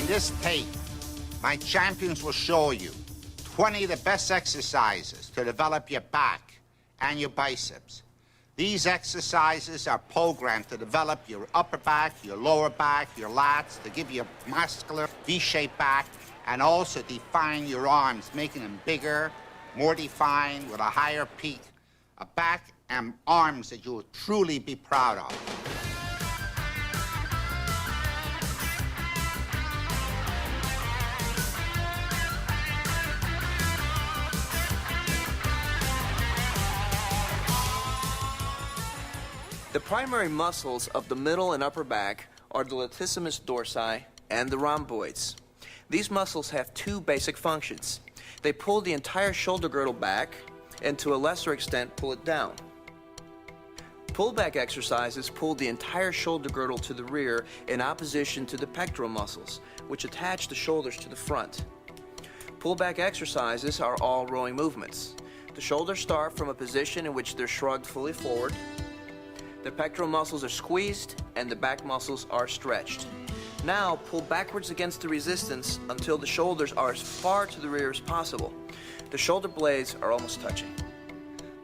In this tape, my champions will show you 20 of the best exercises to develop your back and your biceps. These exercises are programmed to develop your upper back, your lower back, your lats, to give you a muscular V-shaped back, and also define your arms, making them bigger, more defined, with a higher peak. A back and arms that you will truly be proud of. The primary muscles of the middle and upper back are the latissimus dorsi and the rhomboids. These muscles have two basic functions. They pull the entire shoulder girdle back and to a lesser extent pull it down. Pullback exercises pull the entire shoulder girdle to the rear in opposition to the pectoral muscles, which attach the shoulders to the front. Pullback exercises are all rowing movements. The shoulders start from a position in which they're shrugged fully forward. The pectoral muscles are squeezed and the back muscles are stretched. Now pull backwards against the resistance until the shoulders are as far to the rear as possible. The shoulder blades are almost touching.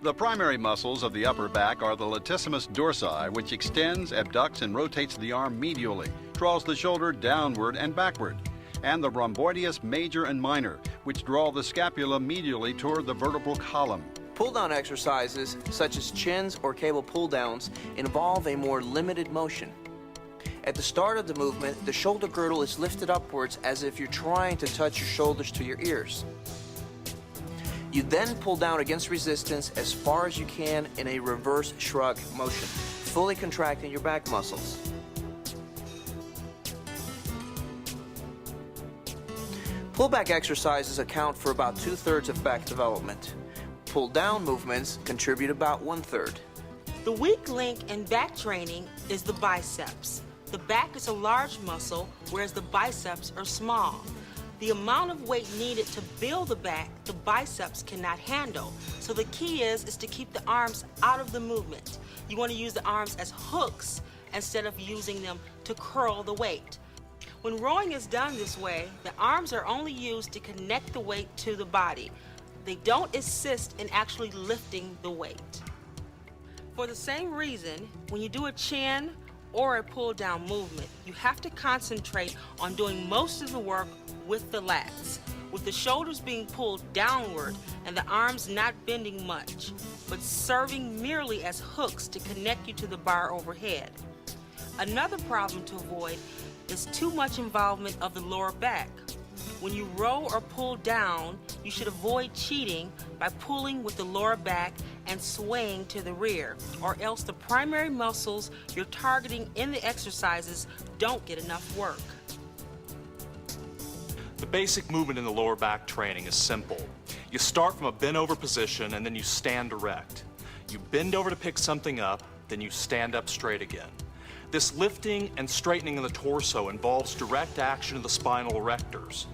The primary muscles of the upper back are the latissimus dorsi, which extends, abducts, and rotates the arm medially, draws the shoulder downward and backward, and the rhomboideus major and minor, which draw the scapula medially toward the vertebral column. Pull-down exercises, such as chins or cable pull-downs, involve a more limited motion. At the start of the movement, the shoulder girdle is lifted upwards as if you're trying to touch your shoulders to your ears. You then pull down against resistance as far as you can in a reverse shrug motion, fully contracting your back muscles. Pullback exercises account for about 2/3 of back development. Pull-down movements contribute about 1/3. The weak link in back training is the biceps. The back is a large muscle, whereas the biceps are small. The amount of weight needed to build the back, the biceps cannot handle. So the key is to keep the arms out of the movement. You want to use the arms as hooks instead of using them to curl the weight. When rowing is done this way, the arms are only used to connect the weight to the body. They don't assist in actually lifting the weight. For the same reason, when you do a chin or a pull-down movement, you have to concentrate on doing most of the work with the lats, with the shoulders being pulled downward and the arms not bending much, but serving merely as hooks to connect you to the bar overhead. Another problem to avoid is too much involvement of the lower back. When you row or pull down, you should avoid cheating by pulling with the lower back and swaying to the rear, or else the primary muscles you're targeting in the exercises don't get enough work. The basic movement in the lower back training is simple. You start from a bent over position and then you stand erect. You bend over to pick something up, then you stand up straight again. This lifting and straightening of the torso involves direct action of the spinal erectors.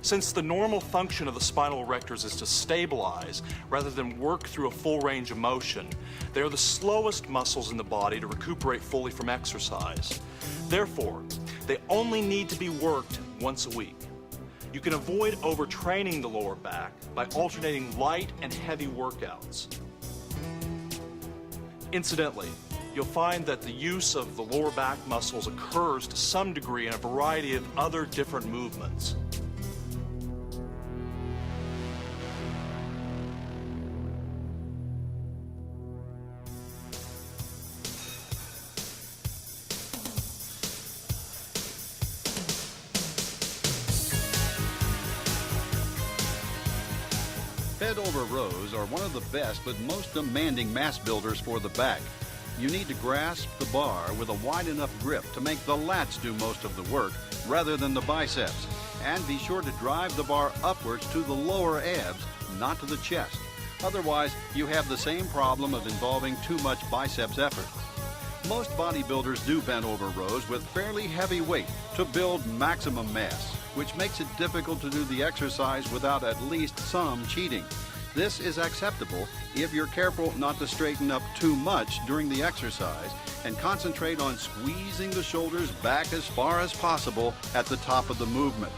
Since the normal function of the spinal erectors is to stabilize rather than work through a full range of motion, they are the slowest muscles in the body to recuperate fully from exercise. Therefore, they only need to be worked once a week. You can avoid overtraining the lower back by alternating light and heavy workouts. Incidentally, you'll find that the use of the lower back muscles occurs to some degree in a variety of other different movements. Bent over rows are one of the best but most demanding mass builders for the back. You need to grasp the bar with a wide enough grip to make the lats do most of the work rather than the biceps. And be sure to drive the bar upwards to the lower abs, not to the chest. Otherwise, you have the same problem of involving too much biceps effort. Most bodybuilders do bent over rows with fairly heavy weight to build maximum mass, which makes it difficult to do the exercise without at least some cheating. This is acceptable if you're careful not to straighten up too much during the exercise and concentrate on squeezing the shoulders back as far as possible at the top of the movement.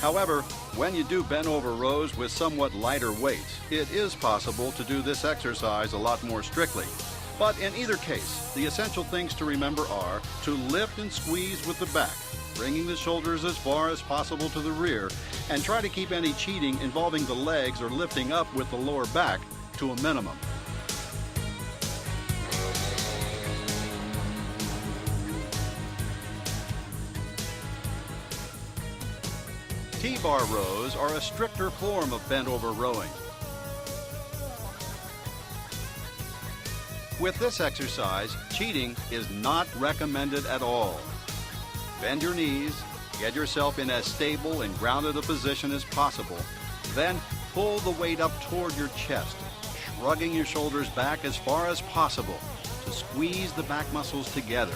However, when you do bent over rows with somewhat lighter weights, it is possible to do this exercise a lot more strictly. But in either case, the essential things to remember are to lift and squeeze with the back, bringing the shoulders as far as possible to the rear, and try to keep any cheating involving the legs or lifting up with the lower back to a minimum. T-bar rows are a stricter form of bent over rowing. With this exercise, cheating is not recommended at all. Bend your knees, get yourself in as stable and grounded a position as possible, then pull the weight up toward your chest, shrugging your shoulders back as far as possible to squeeze the back muscles together.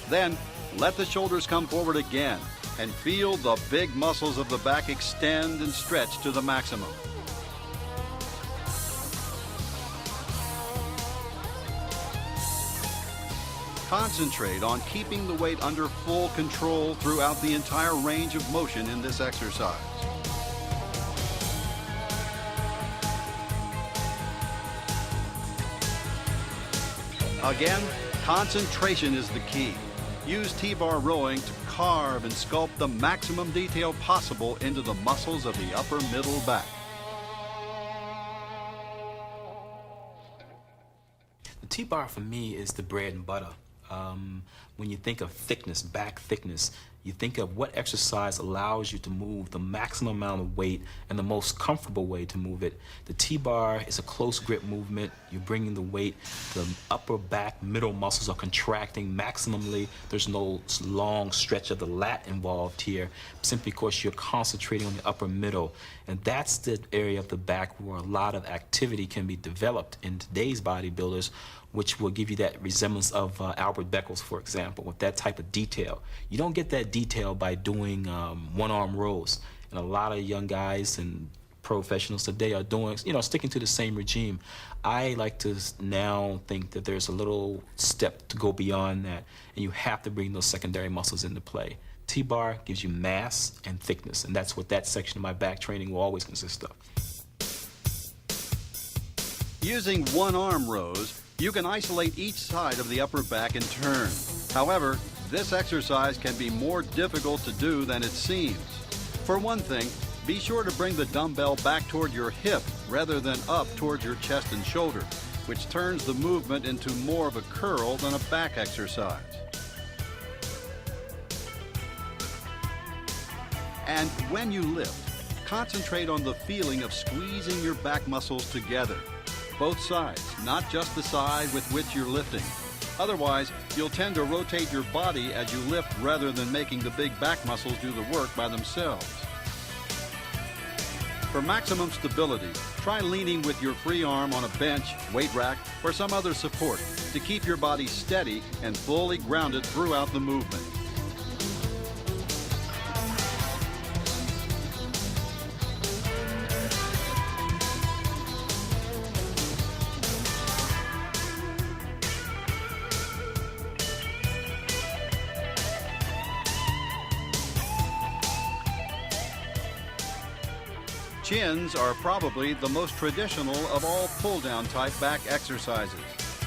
Then let the shoulders come forward again and feel the big muscles of the back extend and stretch to the maximum. Concentrate on keeping the weight under full control throughout the entire range of motion in this exercise. Again, concentration is the key. Use T-bar rowing to carve and sculpt the maximum detail possible into the muscles of the upper middle back. The T-bar for me is the bread and butter. When you think of thickness, back thickness, you think of what exercise allows you to move the maximum amount of weight and the most comfortable way to move it. The T-bar is a close grip movement. You're bringing the weight, the upper back middle muscles are contracting maximally. There's no long stretch of the lat involved here, simply because you're concentrating on the upper middle. And that's the area of the back where a lot of activity can be developed in today's bodybuilders, which will give you that resemblance of Albert Beckles, for example, with that type of detail. You don't get that detail by doing one-arm rows. And a lot of young guys and professionals today are doing, sticking to the same regime. I like to now think that there's a little step to go beyond that, and you have to bring those secondary muscles into play. T-bar gives you mass and thickness, and that's what that section of my back training will always consist of. Using one-arm rows, you can isolate each side of the upper back in turn. However, this exercise can be more difficult to do than it seems. For one thing, be sure to bring the dumbbell back toward your hip rather than up towards your chest and shoulder, which turns the movement into more of a curl than a back exercise. And when you lift, concentrate on the feeling of squeezing your back muscles together. Both sides, not just the side with which you're lifting. Otherwise, you'll tend to rotate your body as you lift rather than making the big back muscles do the work by themselves. For maximum stability, try leaning with your free arm on a bench, weight rack, or some other support to keep your body steady and fully grounded throughout the movement. Chins are probably the most traditional of all pull-down type back exercises.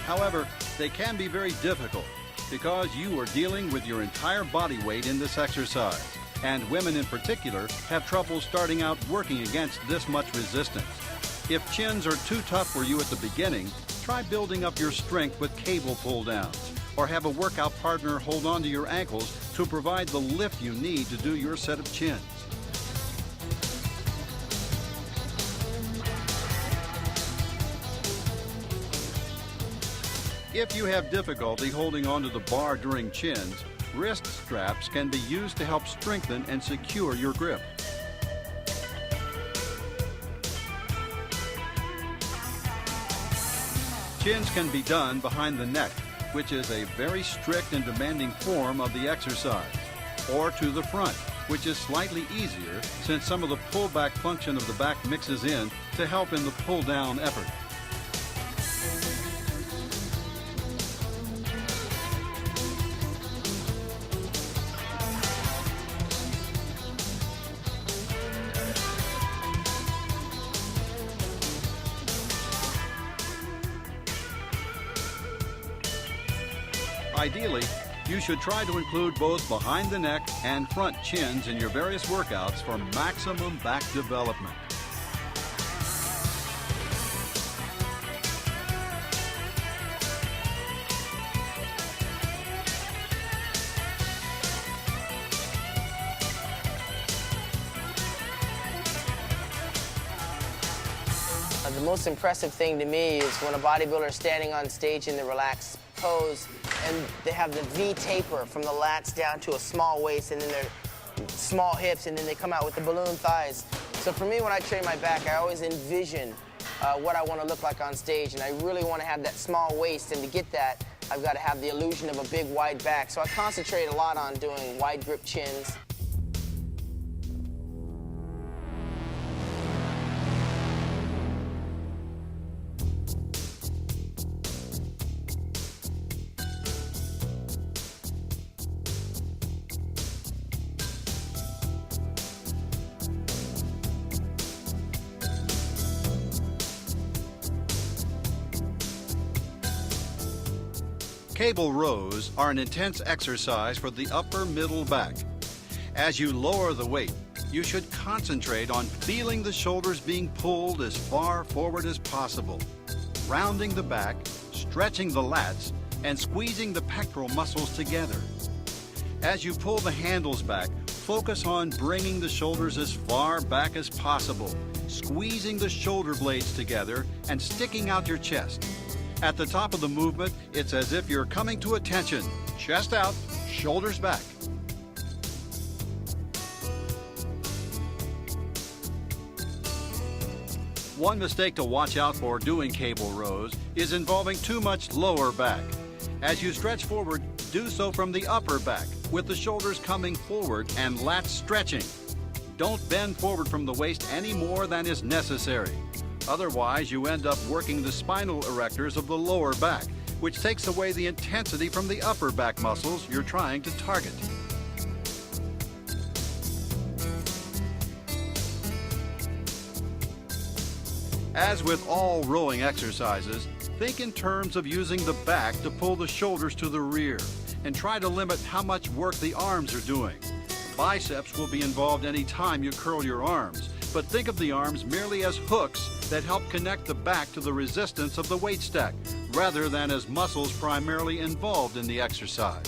However, they can be very difficult because you are dealing with your entire body weight in this exercise, and women in particular have trouble starting out working against this much resistance. If chins are too tough for you at the beginning, try building up your strength with cable pull-downs, or have a workout partner hold on to your ankles to provide the lift you need to do your set of chins. If you have difficulty holding onto the bar during chins, wrist straps can be used to help strengthen and secure your grip. Chins can be done behind the neck, which is a very strict and demanding form of the exercise, or to the front, which is slightly easier since some of the pullback function of the back mixes in to help in the pull-down effort. Ideally, you should try to include both behind the neck and front chins in your various workouts for maximum back development. The most impressive thing to me is when a bodybuilder is standing on stage in the relaxed pose and they have the V taper from the lats down to a small waist and then their small hips, and then they come out with the balloon thighs. So for me, when I train my back, I always envision what I want to look like on stage, and I really want to have that small waist, and to get that, I've got to have the illusion of a big wide back. So I concentrate a lot on doing wide grip chins. Cable rows are an intense exercise for the upper middle back. As you lower the weight, you should concentrate on feeling the shoulders being pulled as far forward as possible, rounding the back, stretching the lats, and squeezing the pectoral muscles together. As you pull the handles back, focus on bringing the shoulders as far back as possible, squeezing the shoulder blades together, and sticking out your chest. At the top of the movement, it's as if you're coming to attention. Chest out, shoulders back. One mistake to watch out for doing cable rows is involving too much lower back. As you stretch forward, do so from the upper back, with the shoulders coming forward and lats stretching. Don't bend forward from the waist any more than is necessary. Otherwise, you end up working the spinal erectors of the lower back, which takes away the intensity from the upper back muscles you're trying to target. As with all rowing exercises, think in terms of using the back to pull the shoulders to the rear, and try to limit how much work the arms are doing. Biceps will be involved any time you curl your arms, but think of the arms merely as hooks that help connect the back to the resistance of the weight stack, rather than as muscles primarily involved in the exercise.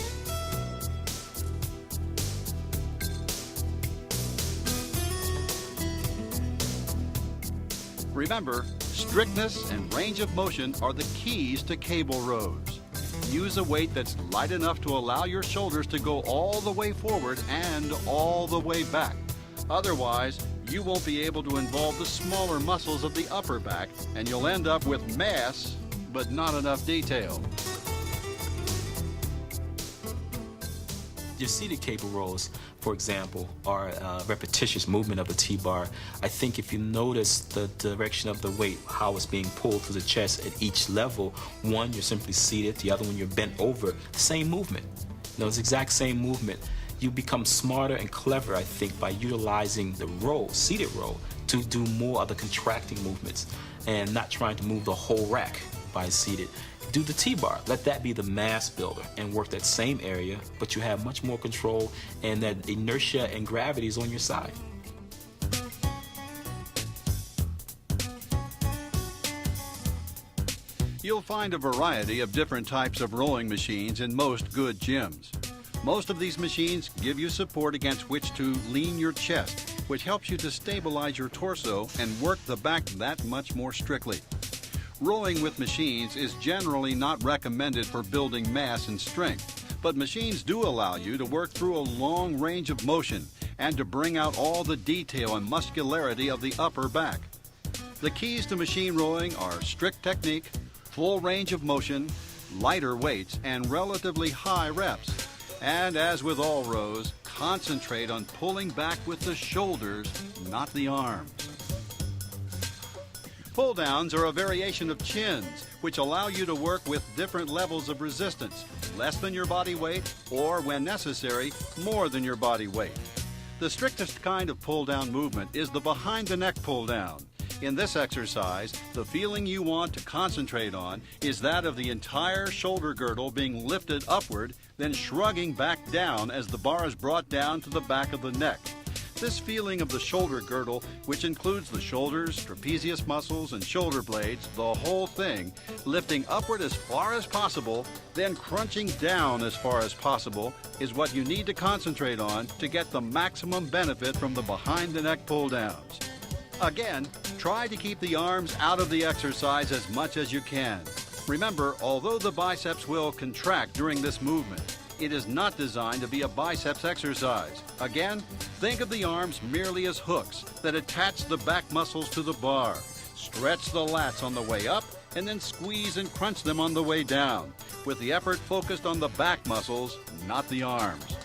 Remember, strictness and range of motion are the keys to cable rows. Use a weight that's light enough to allow your shoulders to go all the way forward and all the way back. Otherwise, you won't be able to involve the smaller muscles of the upper back, and you'll end up with mass, but not enough detail. Your seated cable rows, for example, are a repetitious movement of the T-bar. I think if you notice the direction of the weight, how it's being pulled to the chest at each level, one, you're simply seated, the other one, you're bent over, the same movement. You know, it's the exact same movement. You become smarter and clever, I think, by utilizing the row, seated row, to do more of the contracting movements and not trying to move the whole rack by seated. Do the T-bar, let that be the mass builder and work that same area, but you have much more control and that inertia and gravity is on your side. You'll find a variety of different types of rowing machines in most good gyms. Most of these machines give you support against which to lean your chest, which helps you to stabilize your torso and work the back that much more strictly. Rowing with machines is generally not recommended for building mass and strength, but machines do allow you to work through a long range of motion and to bring out all the detail and muscularity of the upper back. The keys to machine rowing are strict technique, full range of motion, lighter weights, and relatively high reps. And as with all rows, concentrate on pulling back with the shoulders, not the arms. Pull downs are a variation of chins, which allow you to work with different levels of resistance, less than your body weight, or when necessary, more than your body weight. The strictest kind of pull down movement is the behind the neck pull down. In this exercise, the feeling you want to concentrate on is that of the entire shoulder girdle being lifted upward, then shrugging back down as the bar is brought down to the back of the neck. This feeling of the shoulder girdle, which includes the shoulders, trapezius muscles, and shoulder blades, the whole thing, lifting upward as far as possible, then crunching down as far as possible, is what you need to concentrate on to get the maximum benefit from the behind the neck pull downs. Again, try to keep the arms out of the exercise as much as you can. Remember, although the biceps will contract during this movement, it is not designed to be a biceps exercise. Again, think of the arms merely as hooks that attach the back muscles to the bar. Stretch the lats on the way up and then squeeze and crunch them on the way down, with the effort focused on the back muscles, not the arms.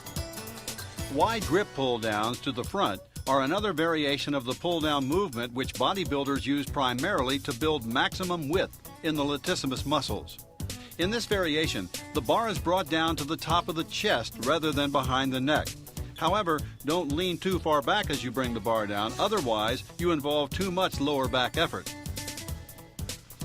Wide grip pull downs to the front are another variation of the pull down movement which bodybuilders use primarily to build maximum width in the latissimus muscles. In this variation, the bar is brought down to the top of the chest rather than behind the neck. However, don't lean too far back as you bring the bar down, otherwise you involve too much lower back effort.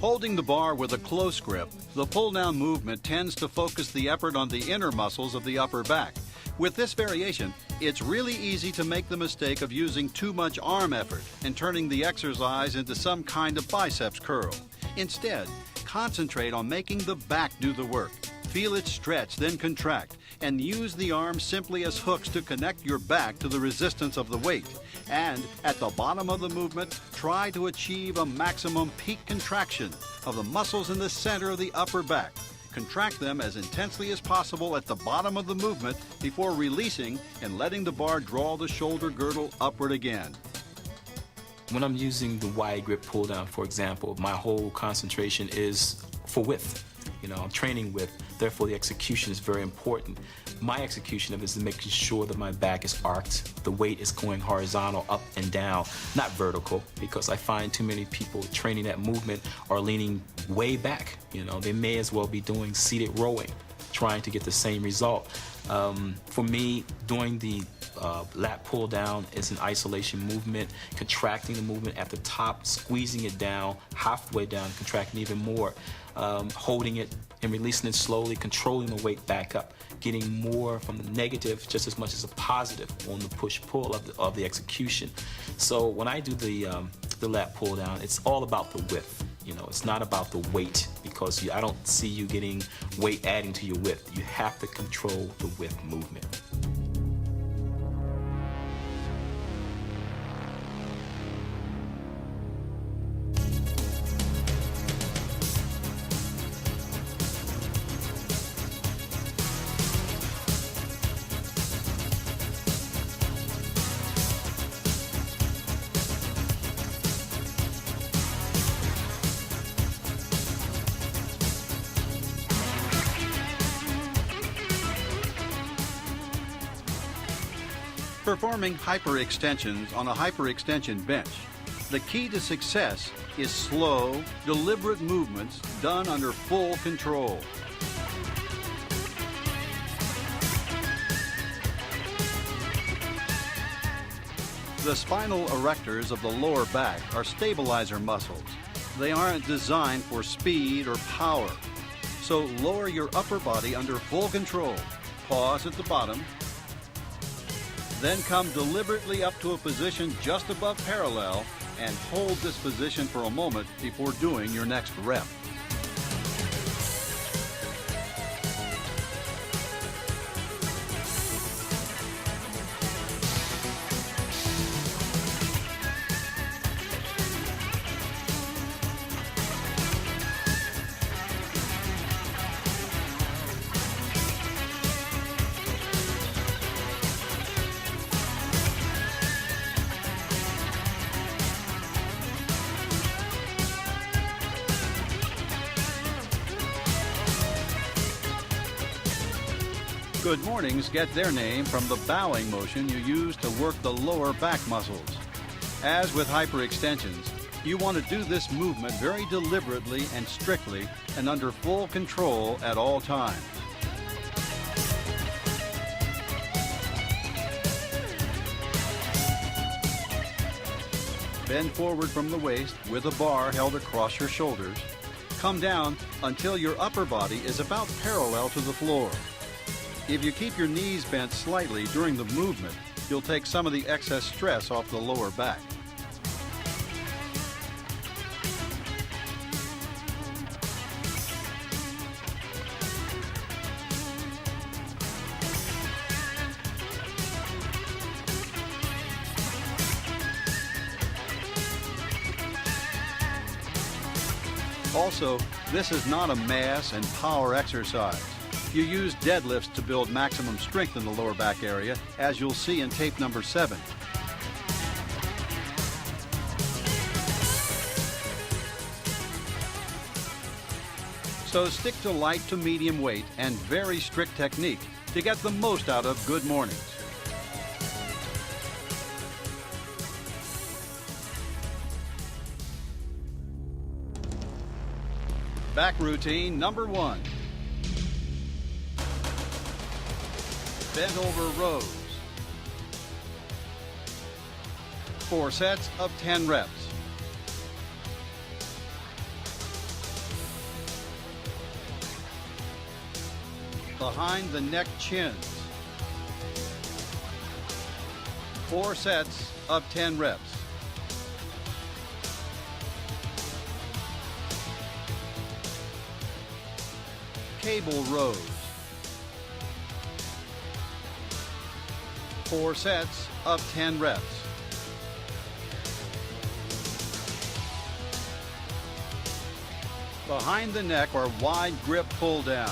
Holding the bar with a close grip, the pull-down movement tends to focus the effort on the inner muscles of the upper back. With this variation, it's really easy to make the mistake of using too much arm effort and turning the exercise into some kind of biceps curl. Instead, concentrate on making the back do the work. Feel it stretch, then contract, and use the arms simply as hooks to connect your back to the resistance of the weight. And at the bottom of the movement, try to achieve a maximum peak contraction of the muscles in the center of the upper back. Contract them as intensely as possible at the bottom of the movement before releasing and letting the bar draw the shoulder girdle upward again. When I'm using the wide grip pull down, for example, my whole concentration is for width. I'm training width, therefore the execution is very important. My execution of it is making sure that my back is arched, the weight is going horizontal, up and down, not vertical, because I find too many people training that movement are leaning way back. They may as well be doing seated rowing, trying to get the same result. For me, doing the lat pull down is an isolation movement, contracting the movement at the top, squeezing it down, halfway down, contracting even more, holding it and releasing it slowly, controlling the weight back up, getting more from the negative just as much as a positive on the push-pull of the execution. So when I do the lat pull down, it's all about the width. It's not about the weight, because I don't see you getting weight adding to your width. You have to control the width movement. Performing hyperextensions on a hyperextension bench. The key to success is slow, deliberate movements done under full control. The spinal erectors of the lower back are stabilizer muscles. They aren't designed for speed or power. So lower your upper body under full control. Pause at the bottom. Then come deliberately up to a position just above parallel and hold this position for a moment before doing your next rep. Good mornings get their name from the bowing motion you use to work the lower back muscles. As with hyperextensions, you want to do this movement very deliberately and strictly and under full control at all times. Bend forward from the waist with a bar held across your shoulders. Come down until your upper body is about parallel to the floor. If you keep your knees bent slightly during the movement, you'll take some of the excess stress off the lower back. Also, this is not a mass and power exercise. You use deadlifts to build maximum strength in the lower back area, as you'll see in tape number 7. So stick to light to medium weight and very strict technique to get the most out of good mornings. Back routine number 1. Bent over rows. 4 sets of 10 reps. Behind the neck chins. 4 sets of 10 reps. Cable rows. 4 sets of 10 reps. Behind the neck are wide grip pull downs.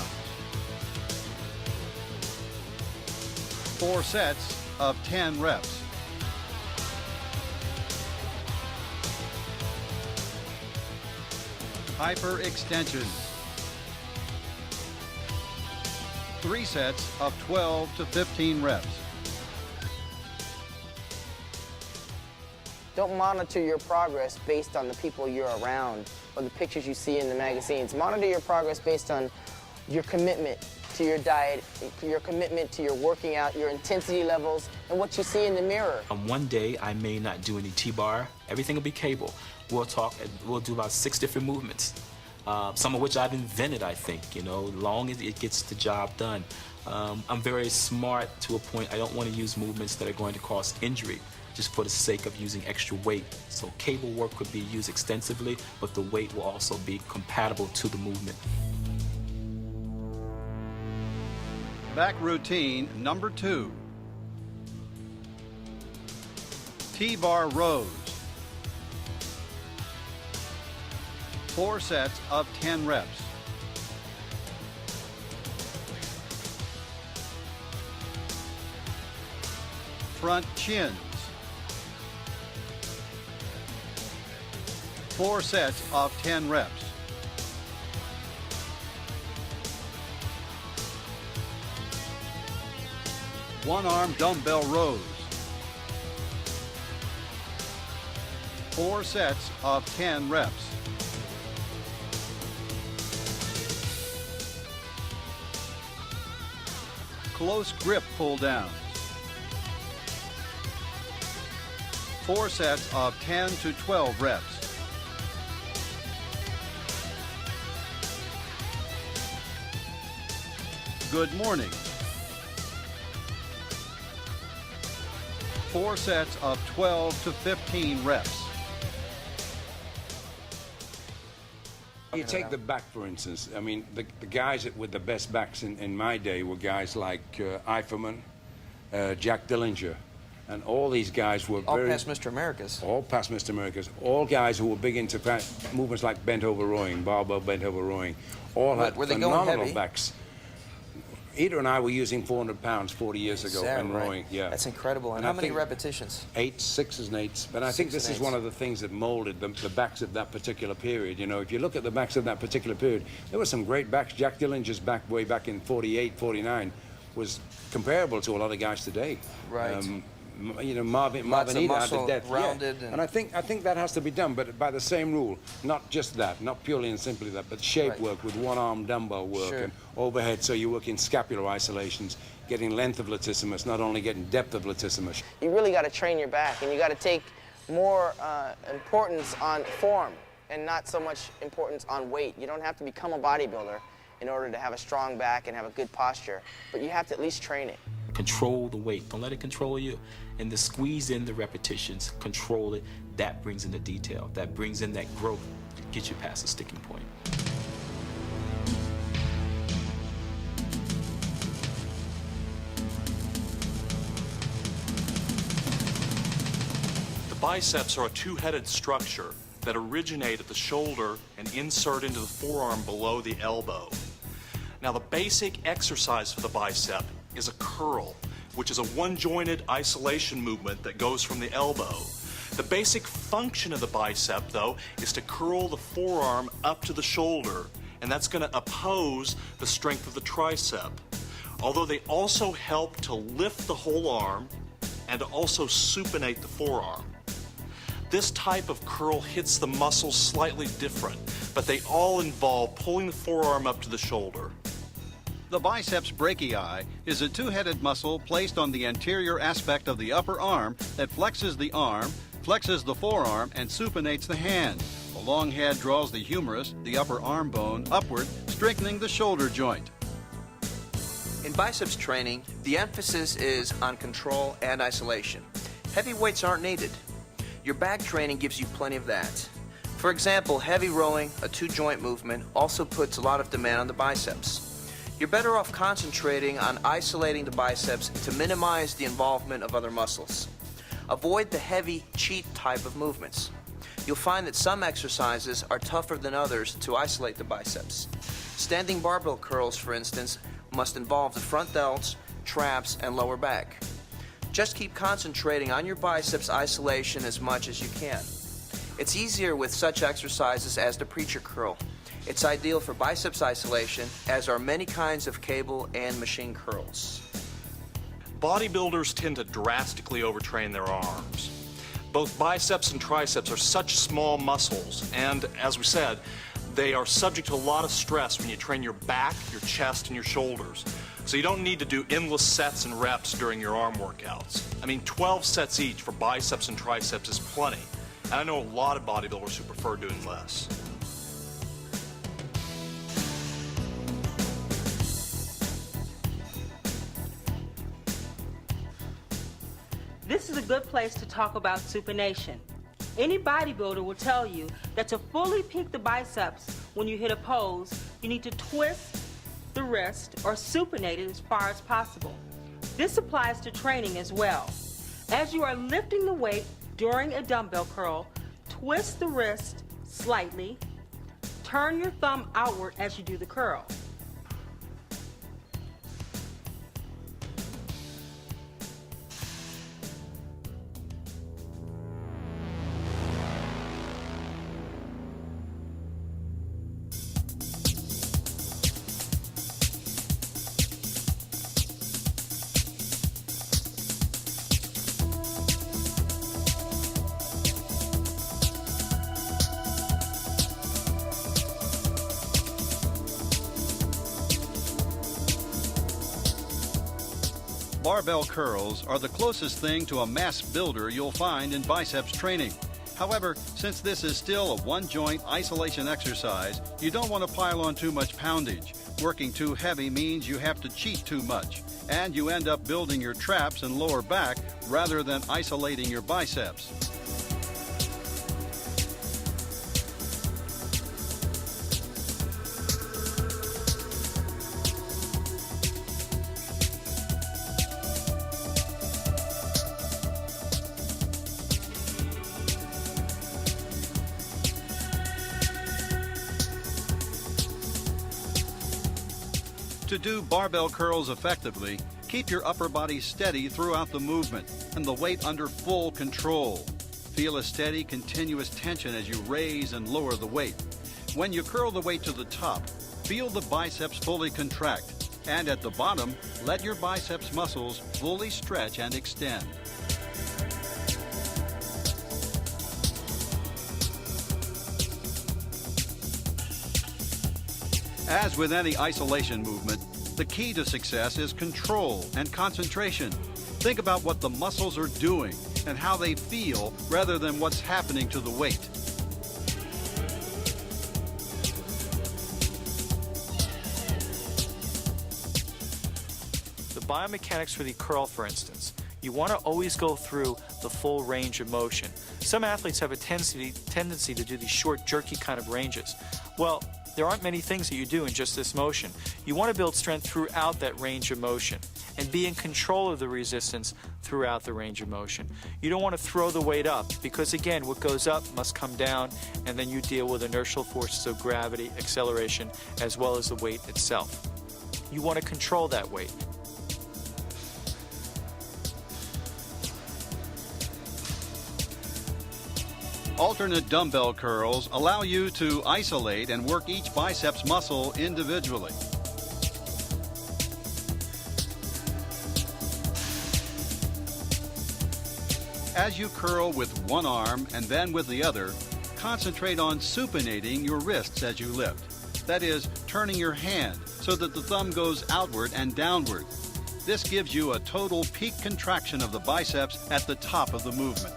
4 sets of 10 reps. Hyperextensions. 3 sets of 12 to 15 reps. Don't monitor your progress based on the people you're around or the pictures you see in the magazines. Monitor your progress based on your commitment to your diet, your commitment to your working out, your intensity levels, and what you see in the mirror. On one day, I may not do any T-bar. Everything will be cable. We'll do about 6 different movements. Some of which I've invented, I think, long as it gets the job done. I'm very smart to a point. I don't want to use movements that are going to cause injury just for the sake of using extra weight. So cable work could be used extensively, but the weight will also be compatible to the movement. Back routine number 2. T-bar rows. 4 sets of 10 reps. Front chins. 4 sets of 10 reps. One-arm dumbbell rows. 4 sets of 10 reps. Close grip pull downs. 4 sets of 10 to 12 reps. Good morning. 4 sets of 12 to 15 reps. You take the back, for instance. I mean, the guys with the best backs in my day were guys like Eiferman, Jack Dillinger, and all these guys were all past Mr. Americas. All past Mr. Americas. All guys who were big into movements like bent over rowing, barbell bent over rowing. All had phenomenal backs. Ida and I were using 400 pounds 40 years ago and rowing. Yeah, that's incredible. And how many repetitions? 8, 6s and 8s. But I think this is one of the things that molded the backs of that particular period. If you look at the backs of that particular period, there were some great backs. Jack Dillinger's back way back in 48, 49 was comparable to a lot of guys today. Right. You know, Marvin Lots of Eder had muscle, the depth. rounded, and I think that has to be done, but by the same rule. Not just that, not purely and simply that, but shape Right. work with one-arm dumbbell work Sure. and overhead, so you're working scapular isolations, getting length of latissimus, not only getting depth of latissimus. You really got to train your back, and you got to take more importance on form and not so much importance on weight. You don't have to become a bodybuilder in order to have a strong back and have a good posture, but you have to at least train it. Control the weight. Don't let it control you. And to squeeze in the repetitions, control it. That brings in the detail. That brings in that growth. Get you past the sticking point. The biceps are a two-headed structure that originate at the shoulder and insert into the forearm below the elbow. Now, the basic exercise for the bicep is a curl, which is a one-jointed isolation movement that goes from the elbow. The basic function of the bicep, though, is to curl the forearm up to the shoulder, and that's going to oppose the strength of the tricep. Although they also help to lift the whole arm and to also supinate the forearm. This type of curl hits the muscles slightly different, but they all involve pulling the forearm up to the shoulder. The biceps brachii is a two-headed muscle placed on the anterior aspect of the upper arm that flexes the arm, flexes the forearm, and supinates the hand. The long head draws the humerus, the upper arm bone, upward, strengthening the shoulder joint. In biceps training, the emphasis is on control and isolation. Heavy weights aren't needed. Your back training gives you plenty of that. For example, heavy rowing, a two-joint movement, also puts a lot of demand on the biceps. You're better off concentrating on isolating the biceps to minimize the involvement of other muscles. Avoid the heavy cheat type of movements. You'll find that some exercises are tougher than others to isolate the biceps. Standing barbell curls, for instance, must involve the front delts, traps, and lower back. Just keep concentrating on your biceps isolation as much as you can. It's easier with such exercises as the preacher curl. It's ideal for biceps isolation, as are many kinds of cable and machine curls. Bodybuilders tend to drastically overtrain their arms. Both biceps and triceps are such small muscles, and as we said, they are subject to a lot of stress when you train your back, your chest, and your shoulders. So you don't need to do endless sets and reps during your arm workouts. I mean, 12 sets each for biceps and triceps is plenty. And I know a lot of bodybuilders who prefer doing less. This is a good place to talk about supination. Any bodybuilder will tell you that to fully peak the biceps when you hit a pose, you need to twist the wrist or supinate it as far as possible. This applies to training as well. As you are lifting the weight during a dumbbell curl, twist the wrist slightly, turn your thumb outward as you do the curl. Barbell curls are the closest thing to a mass builder you'll find in biceps training. However, since this is still a one-joint isolation exercise, you don't want to pile on too much poundage. Working too heavy means you have to cheat too much, and you end up building your traps and lower back rather than isolating your biceps. To do barbell curls effectively, keep your upper body steady throughout the movement and the weight under full control. Feel a steady, continuous tension as you raise and lower the weight. When you curl the weight to the top, feel the biceps fully contract. And at the bottom, let your biceps muscles fully stretch and extend. As with any isolation movement, the key to success is control and concentration. Think about what the muscles are doing and how they feel rather than what's happening to the weight. The biomechanics for the curl, for instance, you want to always go through the full range of motion. Some athletes have a tendency to do these short, jerky kind of ranges. Well, there aren't many things that you do in just this motion. You want to build strength throughout that range of motion and be in control of the resistance throughout the range of motion. You don't want to throw the weight up because, again, what goes up must come down, and then you deal with inertial forces of gravity, acceleration, as well as the weight itself. You want to control that weight. Alternate dumbbell curls allow you to isolate and work each biceps muscle individually. As you curl with one arm and then with the other, concentrate on supinating your wrists as you lift. That is, turning your hand so that the thumb goes outward and downward. This gives you a total peak contraction of the biceps at the top of the movement.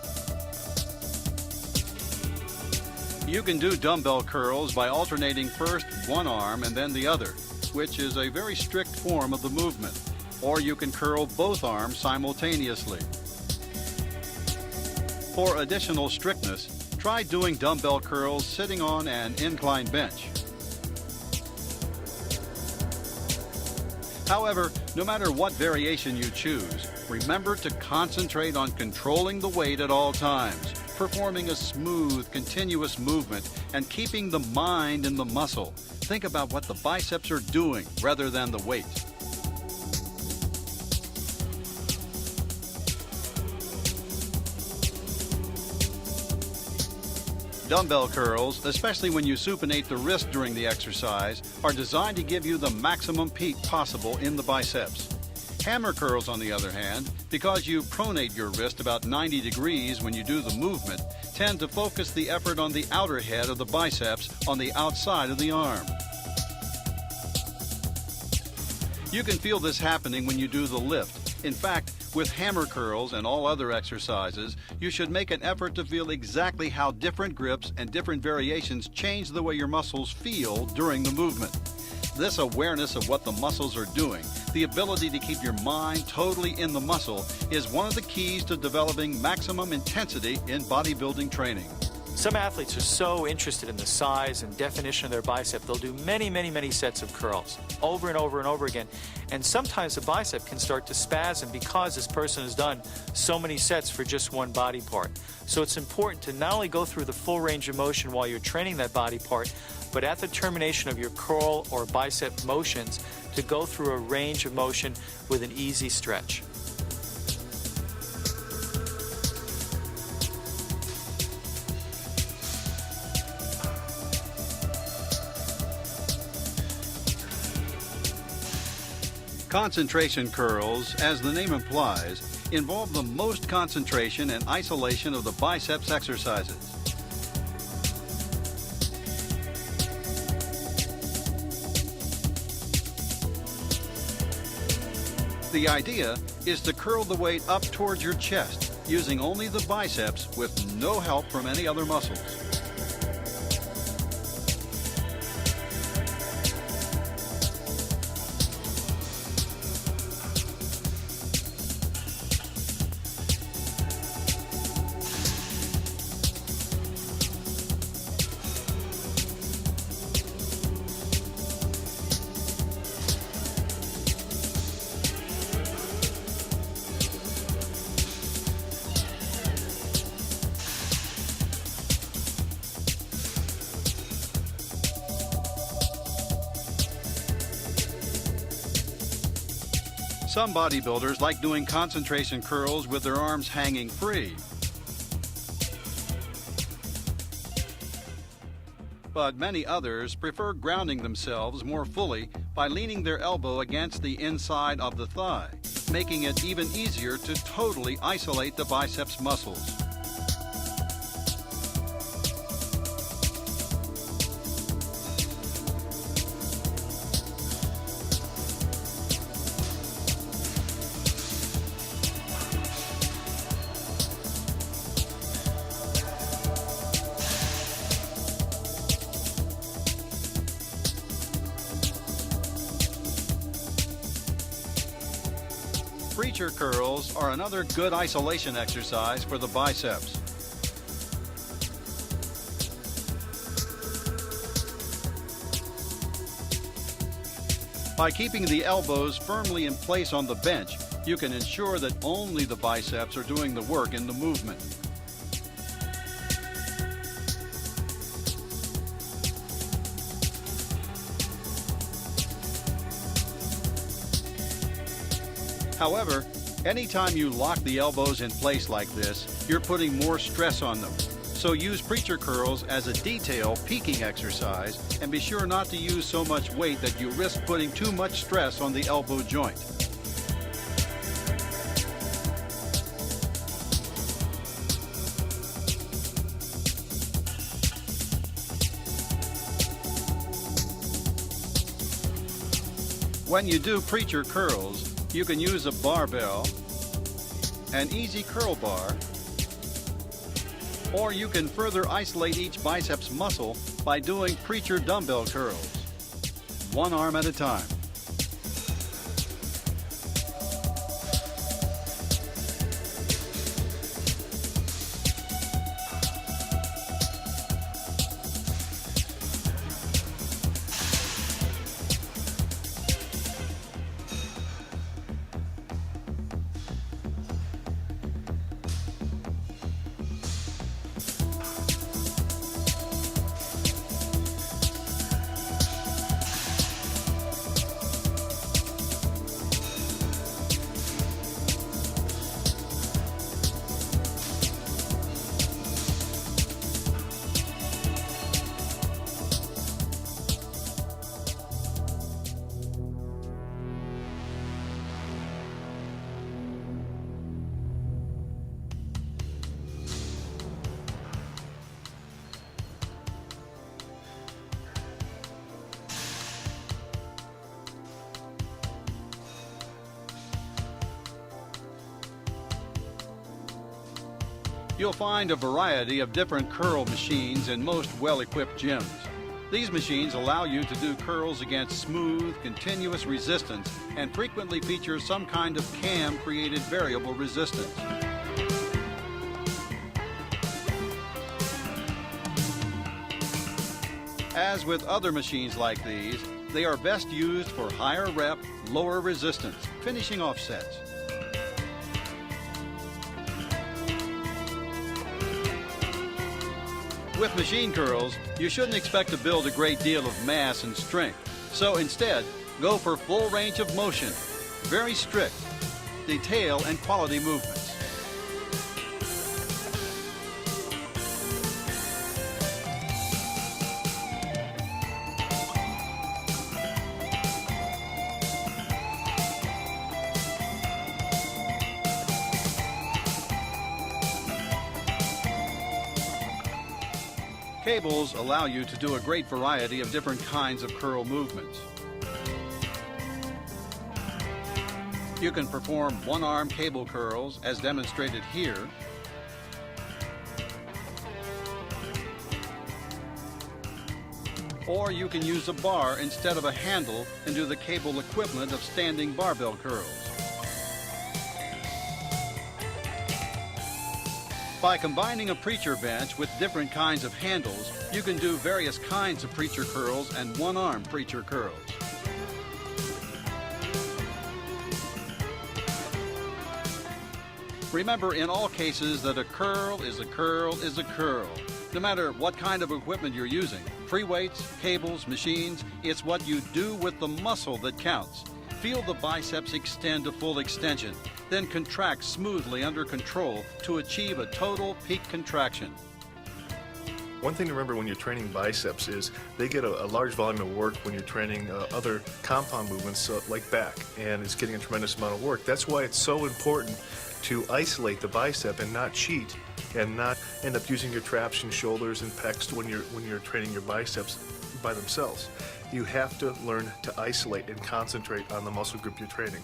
You can do dumbbell curls by alternating first one arm and then the other, which is a very strict form of the movement. Or you can curl both arms simultaneously. For additional strictness, try doing dumbbell curls sitting on an incline bench. However, no matter what variation you choose, remember to concentrate on controlling the weight at all times, performing a smooth, continuous movement, and keeping the mind in the muscle. Think about what the biceps are doing rather than the weight. Dumbbell curls, especially when you supinate the wrist during the exercise, are designed to give you the maximum peak possible in the biceps. Hammer curls, on the other hand, because you pronate your wrist about 90 degrees when you do the movement, tend to focus the effort on the outer head of the biceps on the outside of the arm. You can feel this happening when you do the lift. In fact, with hammer curls and all other exercises, you should make an effort to feel exactly how different grips and different variations change the way your muscles feel during the movement. This awareness of what the muscles are doing, the ability to keep your mind totally in the muscle, is one of the keys to developing maximum intensity in bodybuilding training. Some athletes are so interested in the size and definition of their bicep, they'll do many sets of curls over and over and over again. And sometimes the bicep can start to spasm because this person has done so many sets for just one body part. So it's important to not only go through the full range of motion while you're training that body part, but at the termination of your curl or bicep motions, to go through a range of motion with an easy stretch. Concentration curls, as the name implies, involve the most concentration and isolation of the biceps exercises. The idea is to curl the weight up towards your chest, using only the biceps with no help from any other muscles. Some bodybuilders like doing concentration curls with their arms hanging free. But many others prefer grounding themselves more fully by leaning their elbow against the inside of the thigh, making it even easier to totally isolate the biceps muscles. Preacher curls are another good isolation exercise for the biceps. By keeping the elbows firmly in place on the bench, you can ensure that only the biceps are doing the work in the movement. However, anytime you lock the elbows in place like this, you're putting more stress on them. So use preacher curls as a detail peaking exercise, and be sure not to use so much weight that you risk putting too much stress on the elbow joint. When you do preacher curls, you can use a barbell, an easy curl bar, or you can further isolate each biceps muscle by doing preacher dumbbell curls, one arm at a time. You'll find a variety of different curl machines in most well-equipped gyms. These machines allow you to do curls against smooth, continuous resistance and frequently feature some kind of cam-created variable resistance. As with other machines like these, they are best used for higher rep, lower resistance, finishing off sets. With machine curls, you shouldn't expect to build a great deal of mass and strength. So instead, go for full range of motion, very strict, detail and quality movements. Cables allow you to do a great variety of different kinds of curl movements. You can perform one-arm cable curls as demonstrated here, or you can use a bar instead of a handle and do the cable equivalent of standing barbell curls. By combining a preacher bench with different kinds of handles, you can do various kinds of preacher curls and one-arm preacher curls. Remember in all cases that a curl is a curl is a curl. No matter what kind of equipment you're using, free weights, cables, machines, it's what you do with the muscle that counts. Feel the biceps extend to full extension, then contract smoothly under control to achieve a total peak contraction. One thing to remember when you're training biceps is they get a large volume of work when you're training other compound movements like back, and it's getting a tremendous amount of work. That's why it's so important to isolate the bicep and not cheat and not end up using your traps and shoulders and pecs when you're training your biceps by themselves. You have to learn to isolate and concentrate on the muscle group you're training.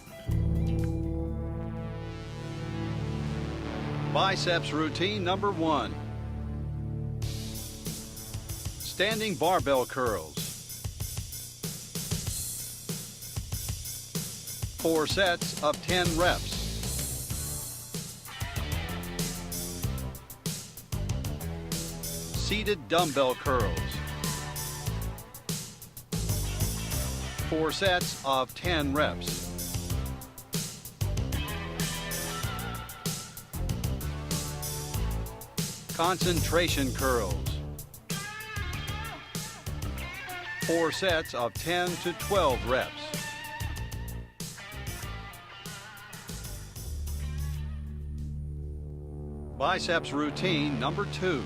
Biceps routine number 1. Standing barbell curls. 4 sets of 10 reps. Seated dumbbell curls. 4 sets of 10 reps. Concentration curls. 4 sets of 10 to 12 reps. Biceps routine number 2.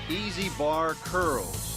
Easy bar curls.